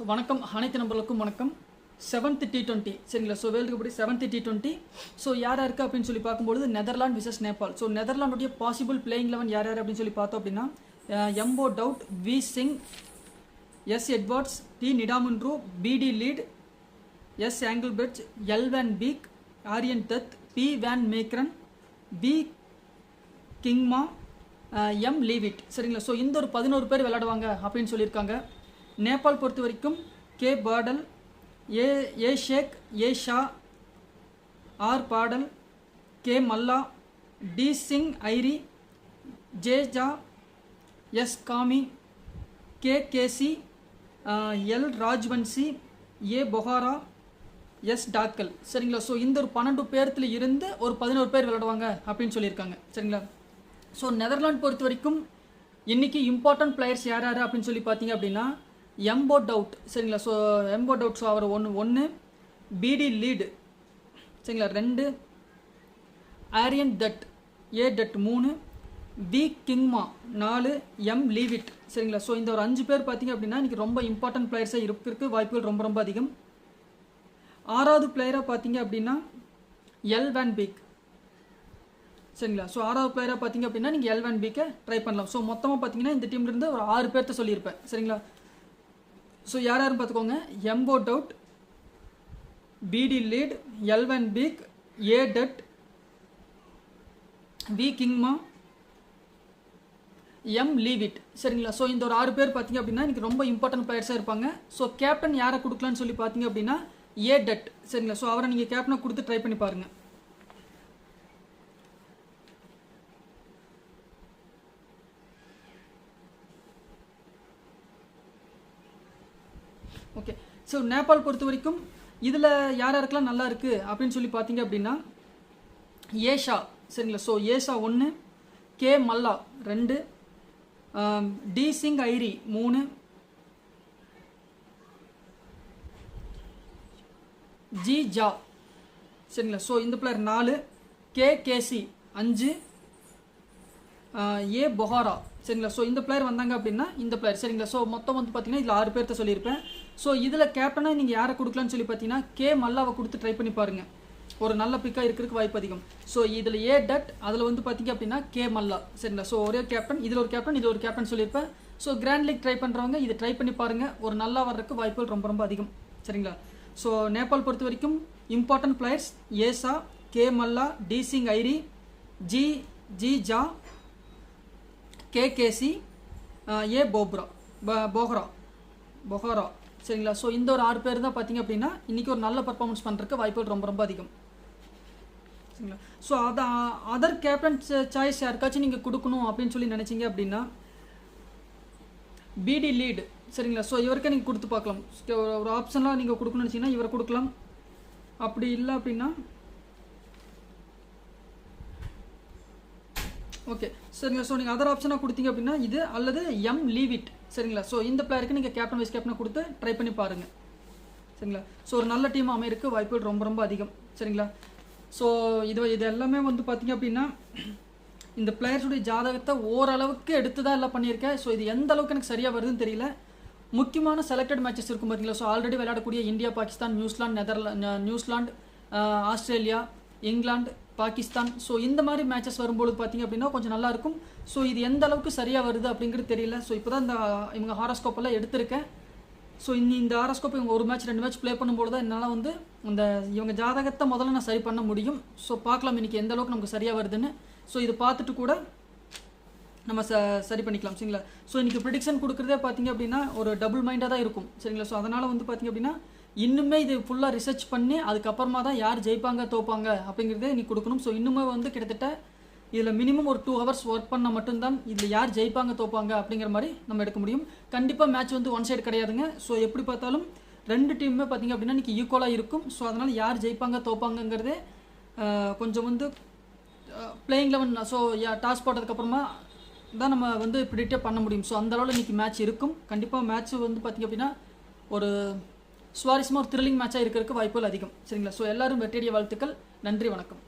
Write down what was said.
வணக்கம் அனைத்து நம்பர்களுக்கும் வணக்கம். 7th T20 சரிங்களா. So world cup 7th T20. So யார் யாருக்கு அப்படின்னு சொல்லி பார்க்கும்போது நெதர்லாண்ட் விசஸ் நேபாள். ஸோ நெதர்லாண்டுடைய பாசிபிள் பிளேயிங் 11 யார் யார் அப்படின்னு சொல்லி பார்த்தோம் அப்படின்னா M O'Dowd, V Singh, S Edwards, T Nidamanuru, BD Leede, S Engelbrecht, L van Beek, Aryan Dutt, P van Meekeren, P Kingma, M Levitt சரிங்களா. ஸோ இந்த ஒரு 11 பேர் விளையாடுவாங்க அப்படின்னு சொல்லியிருக்காங்க. நேபாள் பொறுத்த வரைக்கும் கே பாடல், ஏ ஷேக், ஏ ஷா, ஆர் பாடல், கே மல்லா, டி சிங் ஐரி, ஜே ஜா, எஸ் காமி, கே கேசி, எல் ராஜ்வன்சி, ஏ பொஹாரா, எஸ் டாக்கல் சரிங்களா. ஸோ இந்த ஒரு 12 பேர்த்துல இருந்து ஒரு 11 பேர் விளையாடுவாங்க அப்படின்னு சொல்லியிருக்காங்க சரிங்களா. ஸோ நெதர்லாண்ட் பொறுத்த வரைக்கும் இன்னைக்கு இம்பார்ட்டன்ட் பிளேயர்ஸ் யார் யார் அப்படின்னு சொல்லி பார்த்தீங்க அப்படின்னா எம்போ டவுட் சரிங்களா. ஸோ எம்போ டவுட், ஸோ அவர் ஒன்று, பிடி லீடு சரிங்களா 2, Aryan Dutt, A Dutt 3, V Kingma 4, M Levitt சரிங்களா. ஸோ இந்த ஒரு 5 பேர் பார்த்தீங்க அப்படின்னா இன்றைக்கி ரொம்ப இம்பார்ட்டன்ட் பிளேயர்ஸாக இருக்கிறதுக்கு வாய்ப்புகள் ரொம்ப ரொம்ப அதிகம். 6வது பிளேயராக பார்த்தீங்க அப்படின்னா எல் வேன் பீக் சரிங்களா. ஸோ 6வது பிளேயராக பார்த்தீங்க அப்படின்னா நீங்கள் எல் வேன் பீக்கை ட்ரை பண்ணலாம். ஸோ மொத்தமாக பார்த்தீங்கன்னா இந்த டீம்லேருந்து ஒரு 6 பேர்த்த சொல்லியிருப்பேன் சரிங்களா. ஸோ யார் யாருன்னு பார்த்துக்கோங்க. M O'Dowd, BD Leede, L van Beek, A Dutt, V Kingma, M Levitt சரிங்களா. ஸோ இந்த ஒரு 6 பேர் பார்த்தீங்க அப்படின்னா இன்றைக்கி ரொம்ப இம்பார்ட்டன்ட் பிளேயர்ஸாக இருப்பாங்க. ஸோ கேப்டன் யாரை கொடுக்கலான்னு சொல்லி பார்த்தீங்க அப்படின்னா ஏ டட் சரிங்களா. ஸோ அவரை நீங்கள் கேப்டனை கொடுத்து ட்ரை பண்ணி பாருங்கள். ஓகே. ஸோ நேபாள் பொறுத்த வரைக்கும் இதில் யார் யாருக்கெல்லாம் நல்லா இருக்குது அப்படின்னு சொல்லி பார்த்தீங்க அப்படின்னா ஏஷா சரிங்களா. ஸோ ஏஷா 1, கே மல்லா 2, டி சிங் ஐரி 3, ஜி ஜா சரிங்களா. ஸோ இந்த பிளேயர் 4, கே கேசி 5, ஏ பொஹாரா சரிங்களா. ஸோ இந்த பிளேயர் வந்தாங்க அப்படின்னா இந்த பிளேயர் சரிங்களா. ஸோ மொத்தம் வந்து பார்த்தீங்கன்னா இதில் 6 பேர்த்த சொல்லியிருப்பேன். ஸோ இதில் கேப்டனாக நீங்கள் யாரை கொடுக்கலான்னு சொல்லி பார்த்தீங்கன்னா கே மல்லாவை கொடுத்து ட்ரை பண்ணி பாருங்கள். ஒரு நல்ல பிக்காக இருக்கிறதுக்கு வாய்ப்பு அதிகம். ஸோ இதில் ஏ டட், அதில் வந்து பார்த்தீங்க அப்படின்னா கே மல்லா சரிங்களா. ஸோ ஒரே கேப்டன், இதில் ஒரு கேப்டன், இதில் ஒரு கேப்டன் சொல்லியிருப்பேன். ஸோ கிராண்ட் லீக் ட்ரை பண்ணுறவங்க இதை ட்ரை பண்ணி பாருங்கள். ஒரு நல்லா வர்றதுக்கு வாய்ப்புகள் ரொம்ப ரொம்ப அதிகம் சரிங்களா. ஸோ நேபாள் பொறுத்த வரைக்கும் இம்பார்ட்டன்ட் பிளேயர்ஸ் ஏசா, கே மல்லா, டி சிங் ஐரி, ஜி ஜா, கே கேசி, ஏ பொஹாரா சரிங்களா. ஸோ இந்த ஒரு 6 பேர் தான் பார்த்தீங்க அப்படின்னா இன்றைக்கி ஒரு நல்ல பர்ஃபார்மன்ஸ் பண்ணுறதுக்கு வாய்ப்புகள் ரொம்ப ரொம்ப அதிகம் சரிங்களா. ஸோ அதர் கேப்டன் சாய்ஸ் யாருக்காச்சும் நீங்கள் கொடுக்கணும் அப்படின்னு சொல்லி நினச்சிங்க அப்படின்னா பிடி லீடு சரிங்களா. ஸோ இவருக்கே நீங்கள் கொடுத்து பார்க்கலாம். ஒரு ஆப்ஷன்லாம் நீங்கள் கொடுக்கணும்னு நினச்சிங்கன்னா இவரை கொடுக்கலாம். அப்படி இல்லை அப்படின்னா ஓகே சரிங்களா. ஸோ நீங்கள் அதர் ஆப்ஷனாக கொடுத்தீங்க அப்படின்னா இது அல்லது எம் லீவிட் சரிங்களா. ஸோ இந்த பிளேயருக்கு நீங்கள் கேப்டன் வைஸ் கேப்டனை கொடுத்து ட்ரை பண்ணி பாருங்கள் சரிங்களா. ஸோ ஒரு நல்ல டீம் அமையிருக்கு வாய்ப்புகள் ரொம்ப ரொம்ப அதிகம் சரிங்களா. ஸோ இது எல்லாமே வந்து பார்த்தீங்க அப்படின்னா இந்த பிளேயர்ஸுடைய ஜாதகத்தை ஓரளவுக்கு எடுத்து தான் எல்லாம் பண்ணியிருக்கேன். ஸோ இது எந்த அளவுக்கு எனக்கு சரியாக வருதுன்னு தெரியல. முக்கியமான செலக்டட் மேட்சஸ் இருக்கும் பார்த்தீங்களா. ஸோ ஆல்ரெடி விளையாடக்கூடிய India, Pakistan, New Zealand, Australia, England, Pakistan. So இந்த மாதிரி மேட்சஸ் வரும்போது பார்த்தீங்க அப்படின்னா கொஞ்சம் நல்லாயிருக்கும். ஸோ இது எந்த அளவுக்கு சரியாக வருது அப்படிங்கிறது தெரியல. ஸோ இப்போ தான் இவங்க ஹாரோஸ்கோப்பெல்லாம் எடுத்திருக்கேன். ஸோ இந்த ஹாரோஸ்கோப் இவங்க 1 மேட்ச் 2 மேட்ச் ப்ளே பண்ணும்போது தான் என்னால் வந்து இவங்க ஜாதகத்தை முதல்ல நான் சரி பண்ண முடியும். ஸோ பார்க்கலாம் இன்றைக்கி எந்த அளவுக்கு நமக்கு சரியாக வருதுன்னு. ஸோ இது பார்த்துட்டு கூட நம்ம சரி பண்ணிக்கலாம் சரிங்களா. ஸோ இன்றைக்கி ப்ரிடிக்ஷன் கொடுக்குறதே பார்த்தீங்க அப்படின்னா ஒரு டபுள் மைண்டாக தான் இருக்கும் சரிங்களா. ஸோ அதனால் வந்து பார்த்தீங்க அப்படின்னா இன்னுமே இது ஃபுல்லாக ரிசர்ச் பண்ணி அதுக்கப்புறமா தான் யார் ஜெயிப்பாங்க தோப்பாங்க அப்படிங்கிறதே நீ கொடுக்கணும். ஸோ இன்னுமே வந்து கிட்டத்தட்ட இதில் மினிமம் ஒரு 2 hours ஒர்க் பண்ணால் மட்டும்தான் இதில் யார் ஜெயிப்பாங்க தோப்பாங்க அப்படிங்கிற மாதிரி நம்ம எடுக்க முடியும். கண்டிப்பாக மேட்ச் வந்து ஒன் சைடு கிடையாதுங்க. ஸோ எப்படி பார்த்தாலும் 2 டீமுமே பார்த்தீங்க அப்படின்னா இன்றைக்கி ஈக்குவலாக இருக்கும். ஸோ அதனால் யார் ஜெயிப்பாங்க தோப்பாங்கங்கிறதே கொஞ்சம் வந்து பிளேயிங் 11 ஸோ டாஸ் போட்டதுக்கப்புறமா தான் நம்ம வந்து ப்ரிடிக்டே பண்ண முடியும். ஸோ அந்தளவில் இன்றைக்கி மேட்ச் இருக்கும். கண்டிப்பாக மேட்ச் வந்து பார்த்திங்க அப்படின்னா ஒரு சுவாரஸ்யமாக ஒரு த்ரில்லிங் மேட்சாக இருக்கிறதுக்கு வாய்ப்புகள் அதிகம் சரிங்களா. ஸோ எல்லோரும் வெற்றியடைய வாழ்த்துக்கள். நன்றி, வணக்கம்.